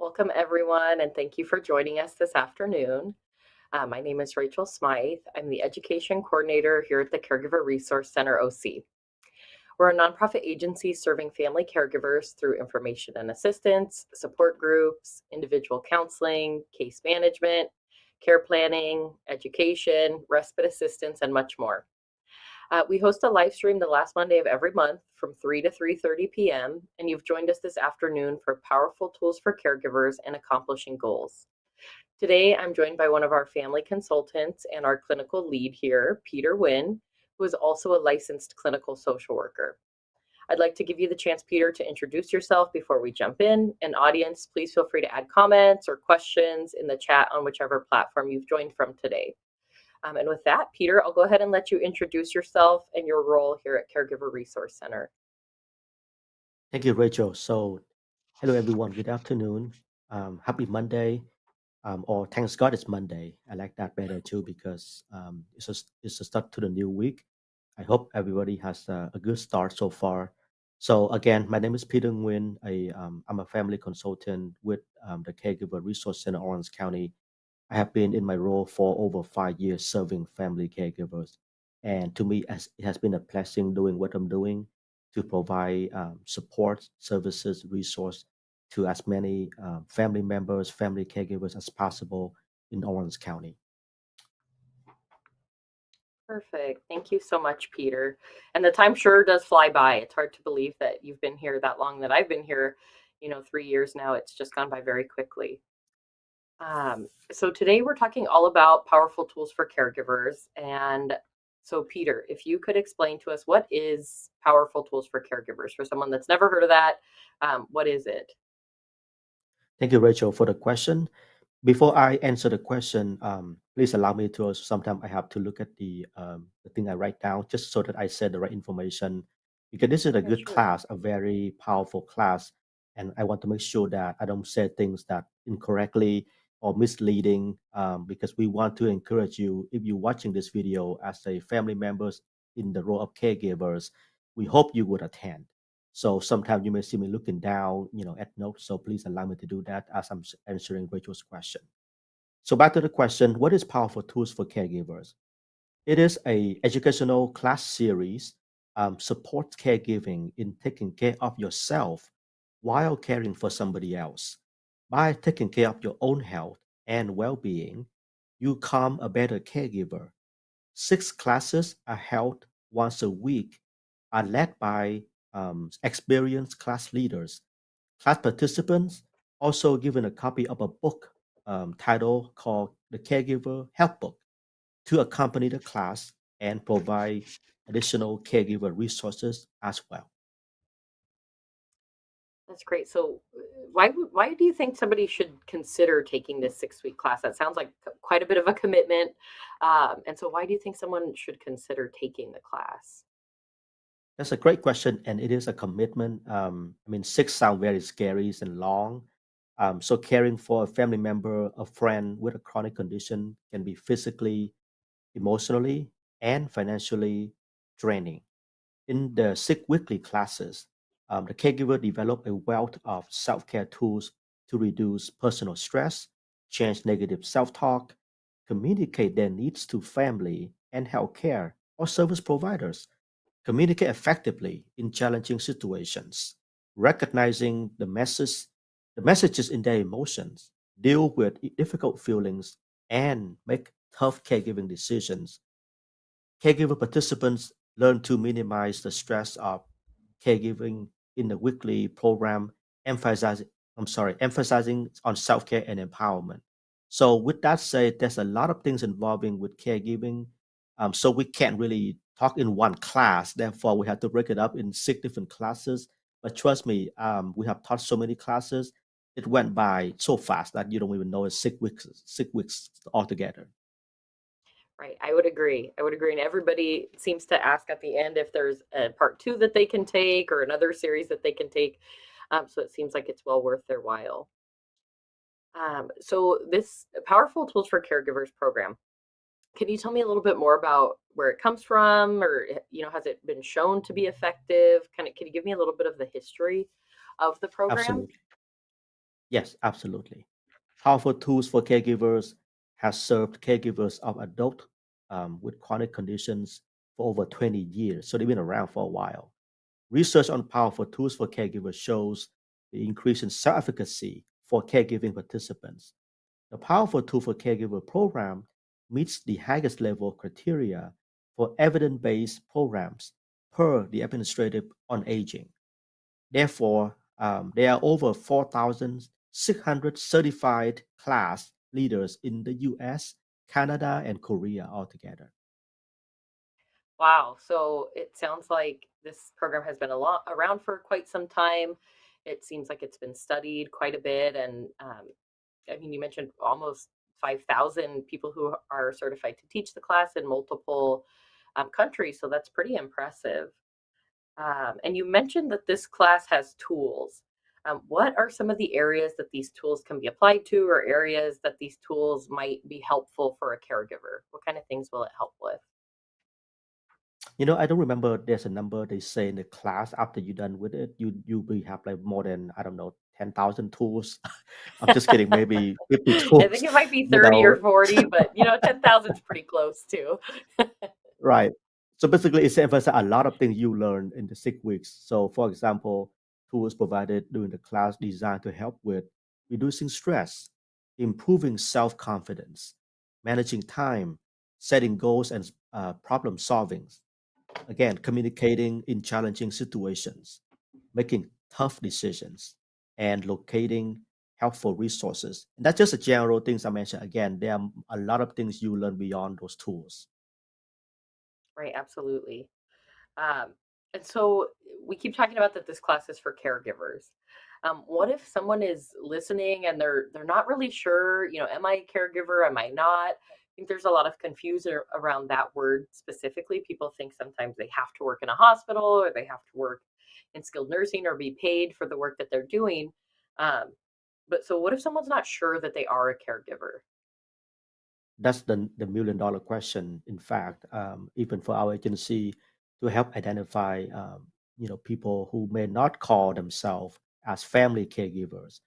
Welcome, everyone, and thank you for joining us this afternoon. My name is Rachel Smythe. I'm the Education Coordinator here at the Caregiver Resource Center OC. We're a nonprofit agency serving family caregivers through information and assistance, support groups, individual counseling, case management, care planning, education, respite assistance, and much more. We host a live stream the last Monday of every month from 3 to 3:30 p.m., and you've joined us this afternoon for powerful tools for caregivers and accomplishing goals. Today, I'm joined by one of our family consultants and our clinical lead here, Peter Wynn, who is also a licensed clinical social worker. I'd like to give you the chance, Peter, to introduce yourself before we jump in. And audience, please feel free to add comments or questions in the chat on whichever platform you've joined from today. And with that, Peter, I'll go ahead and let you introduce yourself and your role here at Caregiver Resource Center. Thank you, Rachel. Hello everyone. Good afternoon. Happy Monday. Or thanks God it's Monday. I like that better too because it's a start to the new week. I hope everybody has a good start so far. So again, my name is Peter Nguyen. I'm a family consultant with the Caregiver Resource Center, Orange County. I have been in my role for over 5 years serving family caregivers. And to me, it has been a blessing doing what I'm doing to provide support, services, resource to as many family members, family caregivers as possible in Orange County. Perfect. Thank you so much, Peter. And the time sure does fly by. It's hard to believe that you've been here that long, that I've been here, 3 years now. It's just gone by very quickly. So today we're talking all about powerful tools for caregivers. And so, Peter, if you could explain to us what is powerful tools for caregivers for someone that's never heard of that, what is it? Thank you, Rachel, for the question. Before I answer the question, please allow me to. Sometimes I have to look at the thing I write down just so that I said the right information. Because this is a Yeah, good sure. class, a very powerful class, and I want to make sure that I don't say things that incorrectly or misleading. Because we want to encourage you, if you're watching this video as a family members in the role of caregivers, we hope you would attend. So sometimes you may see me looking down, at notes. So please allow me to do that as I'm answering Rachel's question. So back to the question, what is powerful tools for caregivers? It is a educational class series supports caregiving in taking care of yourself while caring for somebody else. By taking care of your own health and well-being, you become a better caregiver. 6 classes are held once a week, are led by experienced class leaders. Class participants also given a copy of a book titled called The Caregiver Help Book to accompany the class and provide additional caregiver resources as well. That's great. So, why do you think somebody should consider taking this 6-week class? That sounds like quite a bit of a commitment. And so, why do you think someone should consider taking the class? That's a great question, and it is a commitment. I mean, 6 sound very scary and long. So caring for a family member, a friend with a chronic condition can be physically, emotionally, and financially draining. In the 6 weekly classes, the caregiver develop a wealth of self-care tools to reduce personal stress, change negative self-talk, communicate their needs to family and healthcare or service providers, communicate effectively in challenging situations, recognizing the messages in their emotions, deal with difficult feelings, and make tough caregiving decisions. Caregiver participants learn to minimize the stress of caregiving in the weekly program, emphasizing emphasizing on self-care and empowerment. So with that said, there's a lot of things involving with caregiving. So we can't really talk in one class. Therefore, we have to break it up in 6 different classes. But trust me, we have taught so many classes. It went by so fast that you don't even know it's 6 weeks, 6 weeks altogether. Right. I would agree. I would agree. And everybody seems to ask at the end if there's a part two that they can take or another series that they can take. So it seems like it's well worth their while. So this Powerful Tools for Caregivers program. Can you tell me a little bit more about where it comes from, or has it been shown to be effective? Can you give me a little bit of the history of the program? Absolutely. Yes, absolutely. Powerful tools for caregivers has served caregivers of adults with chronic conditions for over 20 years. So they've been around for a while. Research on powerful tools for caregivers shows the increase in self-efficacy for caregiving participants. The Powerful Tool for Caregiver program meets the highest level criteria for evidence-based programs per the Administrative on Aging. Therefore, there are over 4,600 certified class leaders in the US, Canada, and Korea altogether. Wow. So it sounds like this program has been around for quite some time. It seems like it's been studied quite a bit. And I mean, you mentioned almost 5,000 people who are certified to teach the class in multiple countries. So that's pretty impressive. And you mentioned that this class has tools. What are some of the areas that these tools can be applied to, or areas that these tools might be helpful for a caregiver? What kind of things will it help with? I don't remember there's a number they say in the class after you're done with it, you will have like more than, I don't know, 10,000 tools. I'm just kidding, maybe 50 I think tools, it might be you 30 or know, 40, but 10,000 is pretty close too. right. So basically, it's emphasizing a lot of things you learn in the 6 weeks. So, for example, tools provided during the class designed to help with reducing stress, improving self confidence, managing time, setting goals, and problem solving. Again, communicating in challenging situations, making tough decisions, and locating helpful resources. And that's just the general things I mentioned. Again, there are a lot of things you learn beyond those tools. Right, absolutely. Um, and so we keep talking about that this class is for caregivers. What if someone is listening and they're not really sure, am I a caregiver? Am I not? I think there's a lot of confusion around that word specifically. People think sometimes they have to work in a hospital or they have to work in skilled nursing or be paid for the work that they're doing. Um, but so what if someone's not sure that they are a caregiver? That's the million dollar question. In fact, even for our agency to help identify, people who may not call themselves as family caregivers.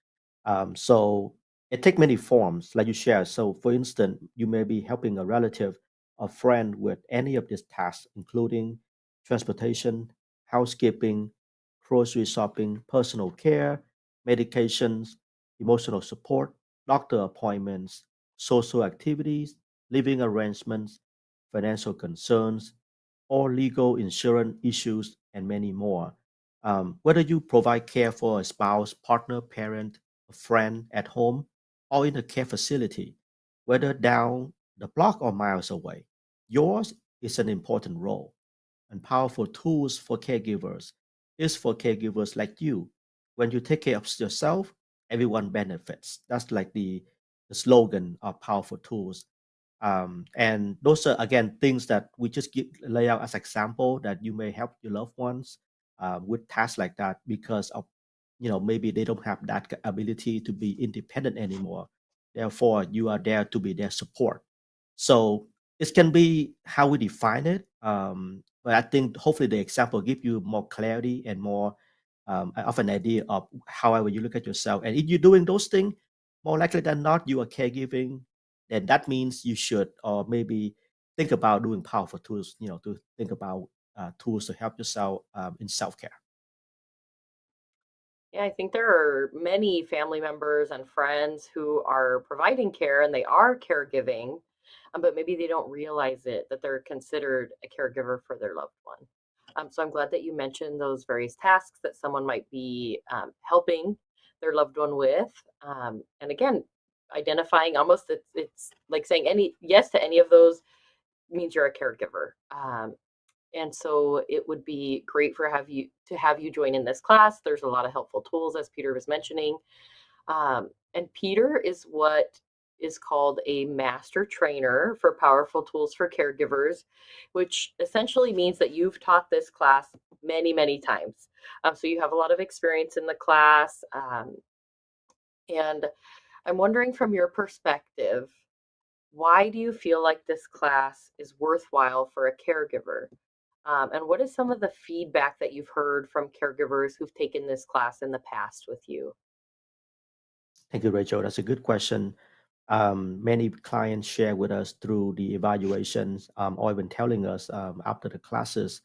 So it takes many forms, like you share. So, for instance, you may be helping a relative or friend with any of these tasks, including transportation, housekeeping, grocery shopping, personal care, medications, emotional support, doctor appointments, social activities, living arrangements, financial concerns, or legal insurance issues, and many more. Whether you provide care for a spouse, partner, parent, a friend at home, or in a care facility, whether down the block or miles away, yours is an important role. And powerful tools for caregivers is for caregivers like you. When you take care of yourself, everyone benefits. That's like the slogan of powerful tools. And those are again things that we just lay out as example that you may help your loved ones with tasks like that because of maybe they don't have that ability to be independent anymore. Therefore, you are there to be their support. So it can be how we define it, but I think hopefully the example give you more clarity and more of an idea of however you look at yourself. And if you're doing those things, more likely than not, you are caregiving, then that means you should or maybe think about doing powerful tools, to think about tools to help yourself in self-care. Yeah, I think there are many family members and friends who are providing care and they are caregiving, but maybe they don't realize it that they're considered a caregiver for their loved one. So I'm glad that you mentioned those various tasks that someone might be helping their loved one with. And again, identifying almost it's like saying any yes to any of those means you're a caregiver. And so it would be great for have you join in this class. There's a lot of helpful tools, as Peter was mentioning. And Peter is what is called a master trainer for powerful tools for caregivers, which essentially means that you've taught this class many, many times. So you have a lot of experience in the class. And I'm wondering from your perspective, why do you feel like this class is worthwhile for a caregiver? And what is some of the feedback that you've heard from caregivers who've taken this class in the past with you? Thank you, Rachel. That's a good question. Many clients share with us through the evaluations, or even telling us after the classes.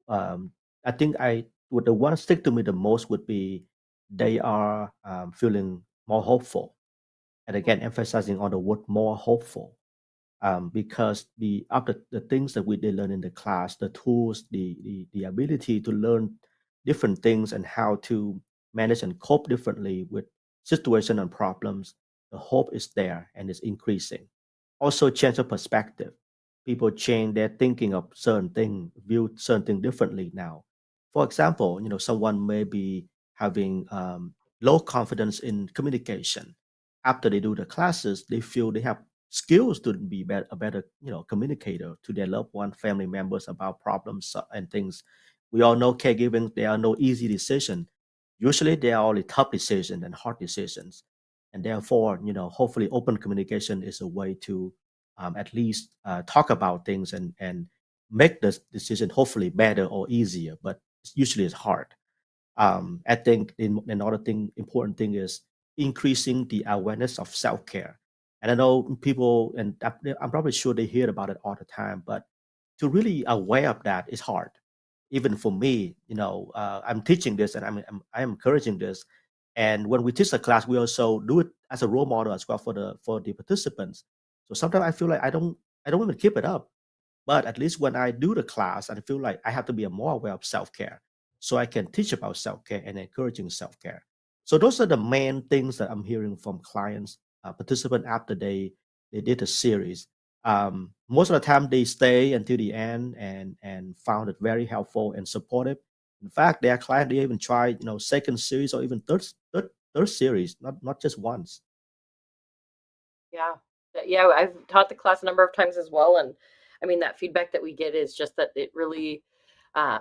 Um, I think I would the one stick to me the most would be they are feeling more hopeful, and again emphasizing on the word more hopeful, because the after the things that we did learn in the class, the tools, the ability to learn different things and how to manage and cope differently with situation and problems, the hope is there and is increasing. Also, change of perspective. People change their thinking of certain thing, view certain thing differently now. For example, someone may be having low confidence in communication. After they do the classes, they feel they have skills to be a better communicator to their loved one family members about problems and things. We all know caregiving, there are no easy decision. Usually there are only tough decisions and hard decisions, and therefore hopefully open communication is a way to at least talk about things and make the decision hopefully better or easier, but usually it's hard. I think another thing, important thing is increasing the awareness of self care. And I know people, and I'm probably sure they hear about it all the time, but to really aware of that is hard. Even for me, I'm teaching this and I'm encouraging this. And when we teach the class, we also do it as a role model as well for the participants. So sometimes I feel like I don't even keep it up, but at least when I do the class, I feel like I have to be more aware of self care, so I can teach about self care and encouraging self care. So those are the main things that I'm hearing from clients, participants after they did the series. Most of the time, they stay until the end and found it very helpful and supportive. In fact, their client they even tried second series or even third series, not just once. Yeah. Yeah, I've taught the class a number of times as well, and I mean, that feedback that we get is just that it really, um,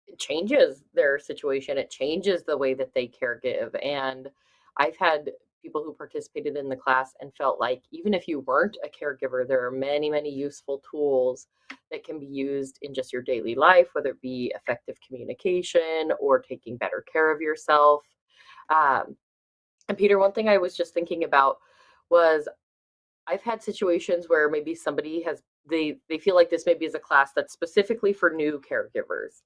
it changes their situation, it changes the way that they care give, and I've had people who participated in the class and felt like even if you weren't a caregiver, there are many, many useful tools that can be used in just your daily life, whether it be effective communication or taking better care of yourself. Um, and Peter, one thing I was just thinking about was I've had situations where maybe somebody has they feel like this maybe is a class that's specifically for new caregivers.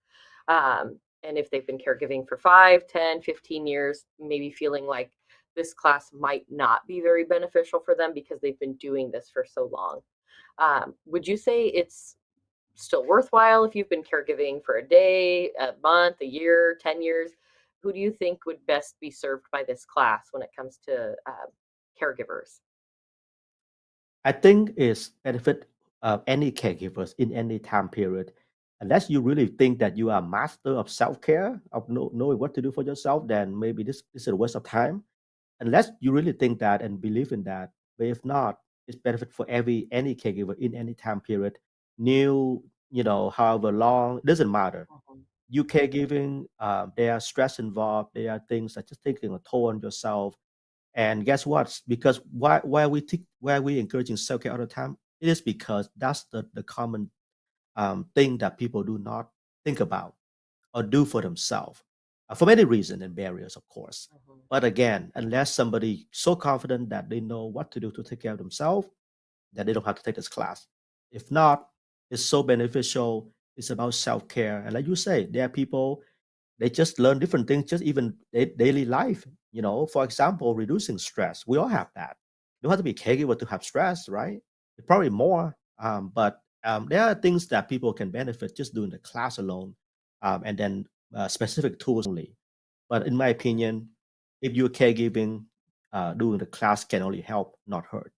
And if they've been caregiving for 5, 10, 15 years, maybe feeling like this class might not be very beneficial for them because they've been doing this for so long. Would you say it's still worthwhile if you've been caregiving for a day, a month, a year, 10 years? Who do you think would best be served by this class when it comes to caregivers? I think it's benefit any caregivers in any time period. Unless you really think that you are a master of self-care, of knowing what to do for yourself, then maybe this is a waste of time. Unless you really think that and believe in that. But if not, it's benefit for any caregiver in any time period. New, however long, doesn't matter. Mhm. You caregiving, there are stress involved. There are things that just taking a toll on yourself, and guess what? Because why are we encouraging self care all the time? It is because that's the common thing that people do not think about or do for themselves, for many reasons and barriers, of course. Mhm. But again, unless somebody so confident that they know what to do to take care of themselves, that they don't have to take this class. If not, it's so beneficial. It's about self care, and like you say, there are people they just learn different things, just even daily life. For example, reducing stress. We all have that. You don't have to be a caregiver to have stress, right? Probably more. But there are things that people can benefit just doing the class alone, and then specific tools only. But in my opinion, if you're caregiving, doing the class can only help, not hurt.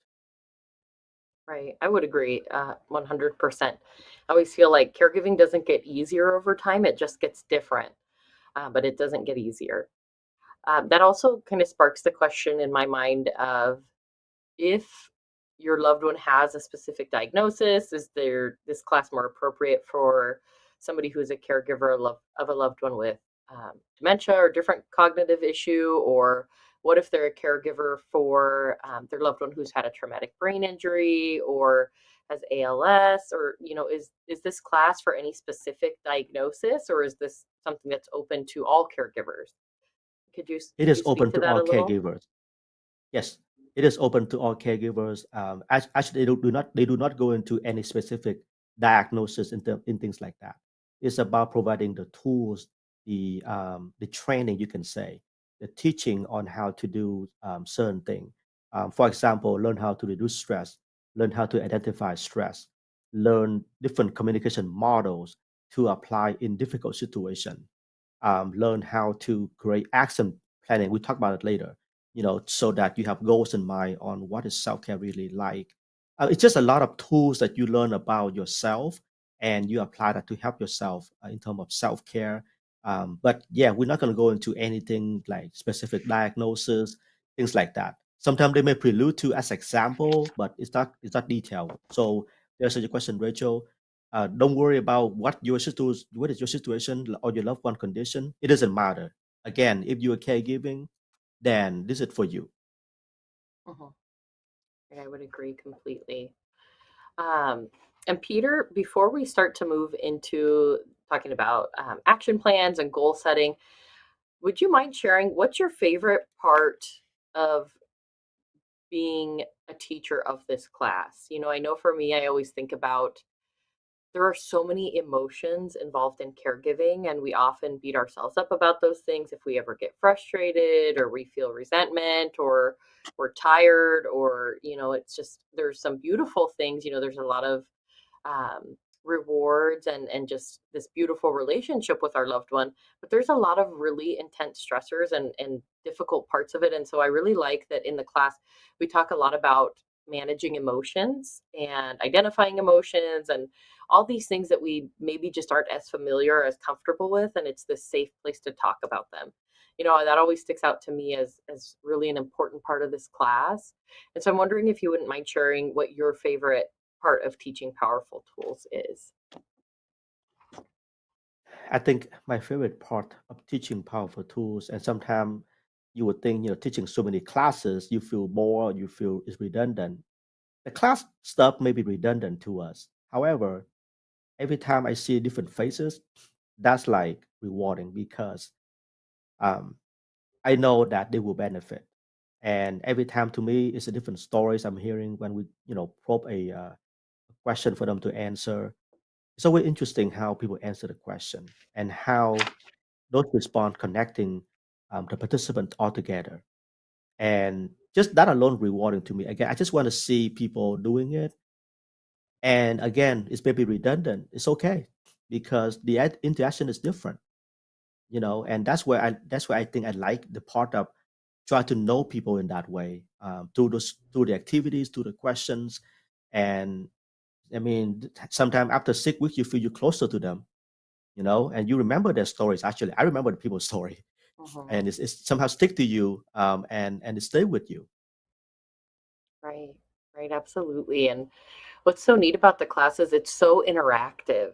Right. I would agree 100%. I always feel like caregiving doesn't get easier over time, it just gets different, but it doesn't get easier. That also kind of sparks the question in my mind of if your loved one has a specific diagnosis, is there this class more appropriate for somebody who's a caregiver of a loved one with dementia or different cognitive issue? Or what if they're a caregiver for their loved one who's had a traumatic brain injury or has ALS? Or is this class for any specific diagnosis, or is this something that's open to all caregivers? Could you It could is you speak open to to that all a little? caregivers. Yes, it is open to all caregivers. Actually, they do not go into any specific diagnosis in things like that. It's about providing the tools, the training, you can say, the teaching on how to do certain thing. For example, learn how to reduce stress, learn how to identify stress, learn different communication models to apply in difficult situation, learn how to create action planning. We talk about it later, so that you have goals in mind on what is self-care really like. It's just a lot of tools that you learn about yourself and you apply that to help yourself in terms of self-care. But yeah, we're not going to go into anything like specific diagnosis, things like that. Sometimes they may prelude to as example, but it's not detailed. So there's a question, Rachel. Don't worry about what is your situation or your loved one condition. It doesn't matter. Again, if you are caregiving, then this is for you. Mhm. I would agree completely. Um, and Peter, before we start to move into talking about action plans and goal setting, would you mind sharing what's your favorite part of being a teacher of this class? I know for me, I always think about there are so many emotions involved in caregiving, and we often beat ourselves up about those things if we ever get frustrated or we feel resentment or we're tired or, it's just there's some beautiful things, there's a lot of um, rewards and just this beautiful relationship with our loved one. But there's a lot of really intense stressors and difficult parts of it. And so I really like that in the class we talk a lot about managing emotions and identifying emotions and all these things that we maybe just aren't as familiar or as comfortable with, and it's this safe place to talk about them. That always sticks out to me as really an important part of this class. And so I'm wondering if you wouldn't mind sharing what your favorite part of teaching powerful tools is. I think my favorite part of teaching powerful tools, and sometimes you would think, teaching so many classes, you feel bored, you feel it's redundant. The class stuff may be redundant to us. However, every time I see different faces, that's like rewarding because um, I know that they will benefit. And every time to me, it's a different stories I'm hearing when we, probe a question for them to answer. It's always interesting how people answer the question and how those respond connecting the participant all together. And just that alone rewarding to me. Again, I just want to see people doing it. And again, it's maybe redundant. It's okay because the interaction is different, and that's where I think I like the part of try to know people in that way, through the activities, through the questions. And I mean, sometimes after 6 weeks, you feel you closer to them, and you remember their stories. Actually, I remember the people's story, Mhm. and it's somehow stick to you, and it stay with you. Right, right, absolutely. And what's so neat about the class is it's so interactive.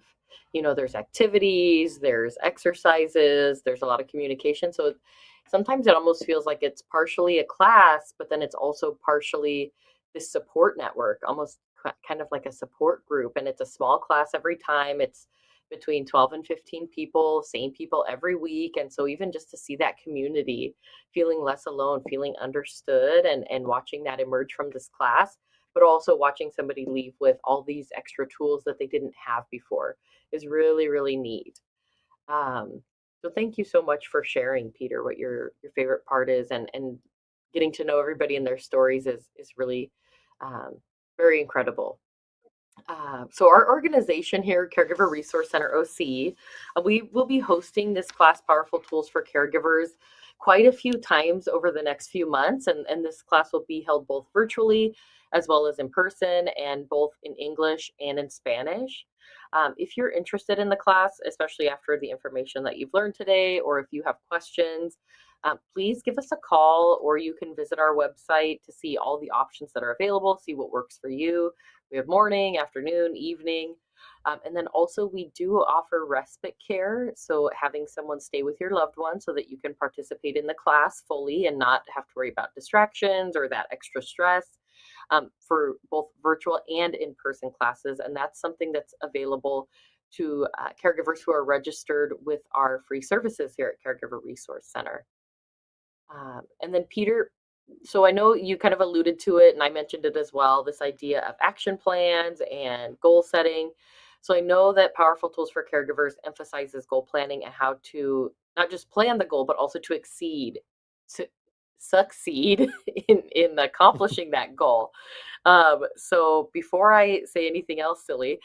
There's activities, there's exercises, there's a lot of communication. So sometimes it almost feels like it's partially a class, but then it's also partially this support network, almost kind of like a support group. And it's a small class every time. It's between 12 and 15 people, same people every week. And so even just to see that community, feeling less alone, feeling understood, and watching that emerge from this class, but also watching somebody leave with all these extra tools that they didn't have before is really, really neat. So thank you so much for sharing, Peter, what your favorite part is, and getting to know everybody and their stories is really um, very incredible. So our organization here, Caregiver Resource Center OC, we will be hosting this class, Powerful Tools for Caregivers, quite a few times over the next few months. And this class will be held both virtually as well as in person, and both in English and in Spanish. If you're interested in the class, especially after the information that you've learned today, or if you have questions, please give us a call, or you can visit our website to see all the options that are available, see what works for you. We have morning, afternoon, evening. And then also, we do offer respite care. So, having someone stay with your loved one so that you can participate in the class fully and not have to worry about distractions or that extra stress, for both virtual and in person classes. And that's something that's available to caregivers who are registered with our free services here at Caregiver Resource Center. And then, Peter, So I know you kind of alluded to it, and I mentioned it as well, this idea of action plans and goal setting. So I know that Powerful Tools for Caregivers emphasizes goal planning and how to not just plan the goal, but also to succeed in accomplishing that goal. So before I say anything else silly,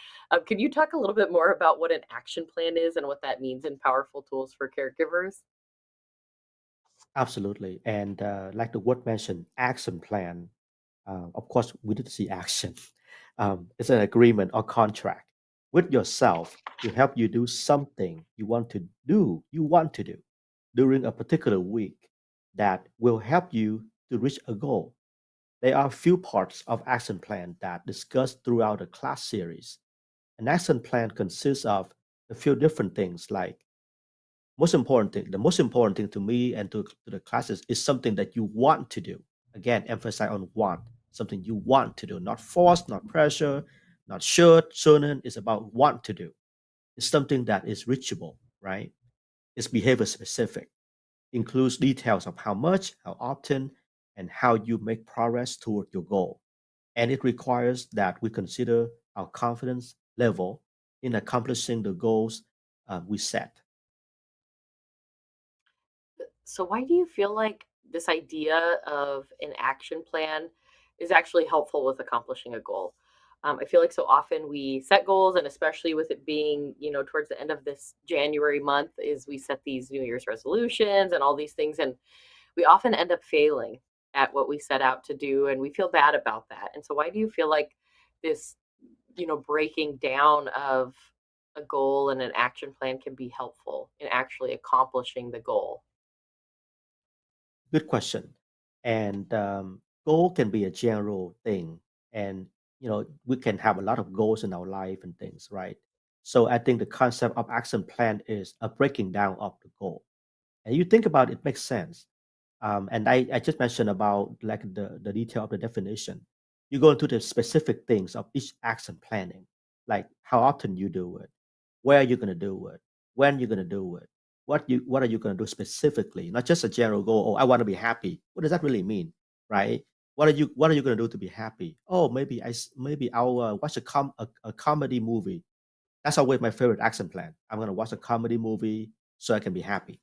can you talk a little bit more about what an action plan is and what that means in Powerful Tools for Caregivers? Absolutely. And like the word mentioned, action plan. Of course, we need to see action. It's an agreement or contract with yourself to help you do something you want to do during a particular week that will help you to reach a goal. There are a few parts of action plan that discussed throughout the class series. An action plan consists of a few different things like the most important thing to me and to the classes is something that you want to do. Again, emphasize on want, something you want to do, not force, not pressure, not shouldn't. It's about want to do. It's something that is reachable, right? It's behavior specific, includes details of how much, how often, and how you make progress toward your goal. And it requires that we consider our confidence level in accomplishing the goals we set. So why do you feel like this idea of an action plan is actually helpful with accomplishing a goal? I feel like so often we set goals, and especially with it being, towards the end of this January month, is we set these New Year's resolutions and all these things, and we often end up failing at what we set out to do, and we feel bad about that. And so, why do you feel like this, breaking down of a goal and an action plan can be helpful in actually accomplishing the goal? Good question. And goal can be a general thing, and we can have a lot of goals in our life and things, right? So I think the concept of action plan is a breaking down of the goal. And you think about it, it makes sense. And I just mentioned about like the detail of the definition. You go into the specific things of each action planning, like how often you do it, where you're going to do it, when you're going to do it, what are you going to do specifically, not just a general goal. Oh, I want to be happy. What does that really mean, right? What are you going to do to be happy? Oh, maybe I'll watch a comedy movie. That's always my favorite action plan. I'm going to watch a comedy movie so I can be happy.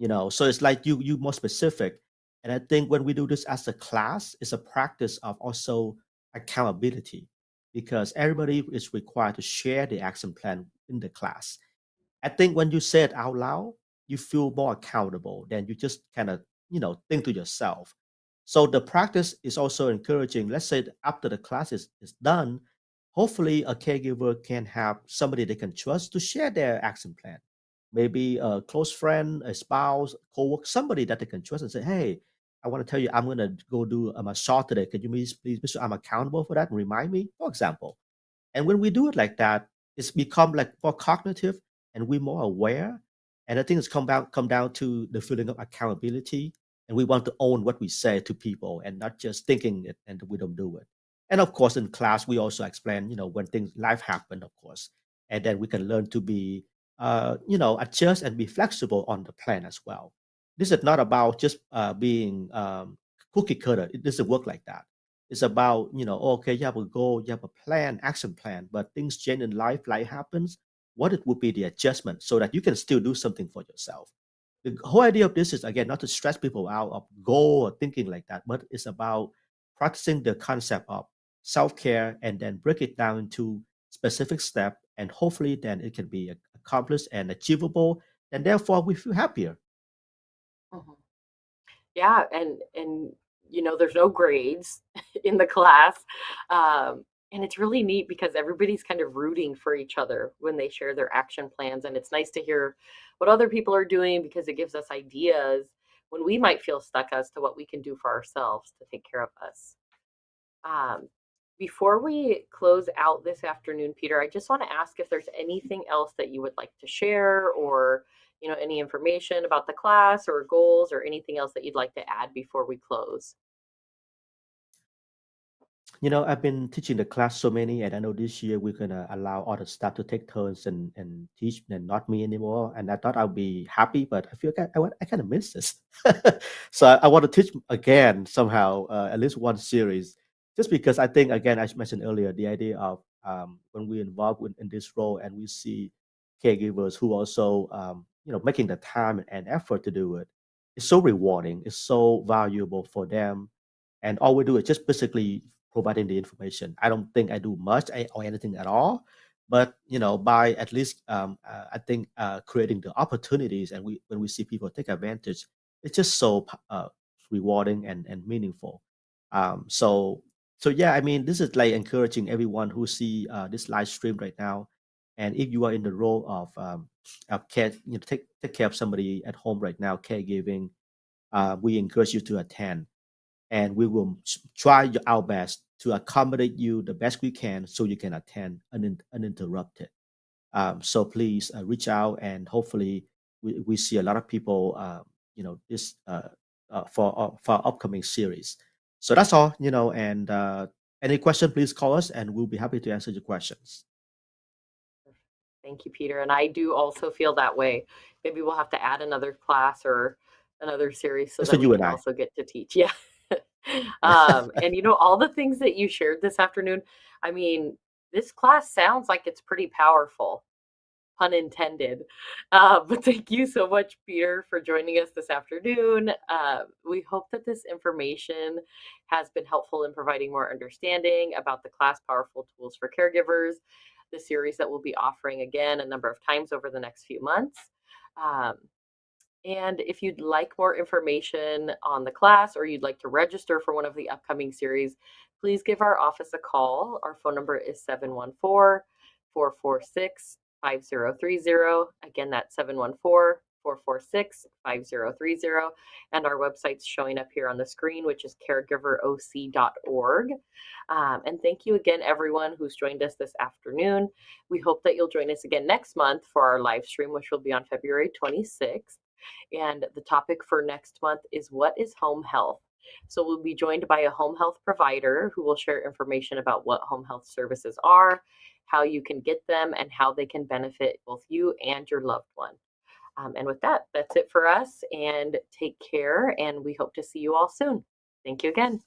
So it's like you more specific. And I think when we do this as a class, it's a practice of also accountability because everybody is required to share the action plan in the class. I think when you say it out loud, you feel more accountable than you just kind of, think to yourself. So the practice is also encouraging. Let's say that after the class is done, hopefully a caregiver can have somebody they can trust to share their action plan. Maybe a close friend, a spouse, co-worker, somebody that they can trust and say, hey, I want to tell you, I'm going to go do a massage today. Can you please make sure I'm accountable for that and remind me, for example? And when we do it like that, it's become like more cognitive and we're more aware. And I think it's come down to the feeling of accountability. And we want to own what we say to people and not just thinking it and we don't do it. And of course, in class, we also explain, when things life happen, of course, and then we can learn to be, adjust and be flexible on the plan as well. This is not about just being cookie cutter. It doesn't work like that. It's about, okay, you have a goal, you have a plan, action plan, but things change in life happens. What it would be the adjustment so that you can still do something for yourself. The whole idea of this is again not to stress people out of goal or thinking like that, but it's about practicing the concept of self-care and then break it down into specific step and hopefully then it can be accomplished and achievable and therefore we feel happier. Mhm. Yeah, and there's no grades in the class, and it's really neat because everybody's kind of rooting for each other when they share their action plans, and it's nice to hear what other people are doing because it gives us ideas when we might feel stuck as to what we can do for ourselves to take care of us. Um, Before we close out this afternoon, Peter, I just want to ask if there's anything else that you would like to share or, any information about the class or goals or anything else that you'd like to add before we close. I've been teaching the class so many, and I know this year we're gonna allow all the staff to take turns and teach, and not me anymore. And I thought I'll be happy, but I feel I kind of miss this. So I want to teach again somehow, at least one series, just because I think again I mentioned earlier the idea of when we involved in this role and we see caregivers who also making the time and effort to do it. It's so rewarding. It's so valuable for them, and all we do is just basically providing the information. I don't think I do much or anything at all, but by at least I think creating the opportunities, and when we see people take advantage, it's just so rewarding and meaningful. So yeah, I mean, this is like encouraging everyone who see this live stream right now, and if you are in the role of care, take care of somebody at home right now, caregiving, we encourage you to attend, and we will try our best to accommodate you the best we can so you can attend uninterrupted. So please reach out, and hopefully we see a lot of people, this for our upcoming series. So that's all, and any question, please call us, and we'll be happy to answer your questions. Thank you, Peter. And I do also feel that way. Maybe we'll have to add another class or another series so Just for that we you and can I. also get to teach. Yeah. And all the things that you shared this afternoon, I mean, this class sounds like it's pretty powerful, pun intended. But thank you so much, Peter, for joining us this afternoon. We hope that this information has been helpful in providing more understanding about the class Powerful Tools for Caregivers, the series that we'll be offering again a number of times over the next few months. Um, and if you'd like more information on the class or you'd like to register for one of the upcoming series, please give our office a call. Our phone number is 714-446-5030. Again, that's 714-446-5030. And our website's showing up here on the screen, which is caregiveroc.org. And thank you again, everyone who's joined us this afternoon. We hope that you'll join us again next month for our live stream, which will be on February 26th. And the topic for next month is what is home health? So we'll be joined by a home health provider who will share information about what home health services are, how you can get them, and how they can benefit both you and your loved one. And with that, that's it for us. And take care. And we hope to see you all soon. Thank you again.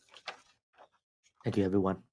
Thank you, everyone.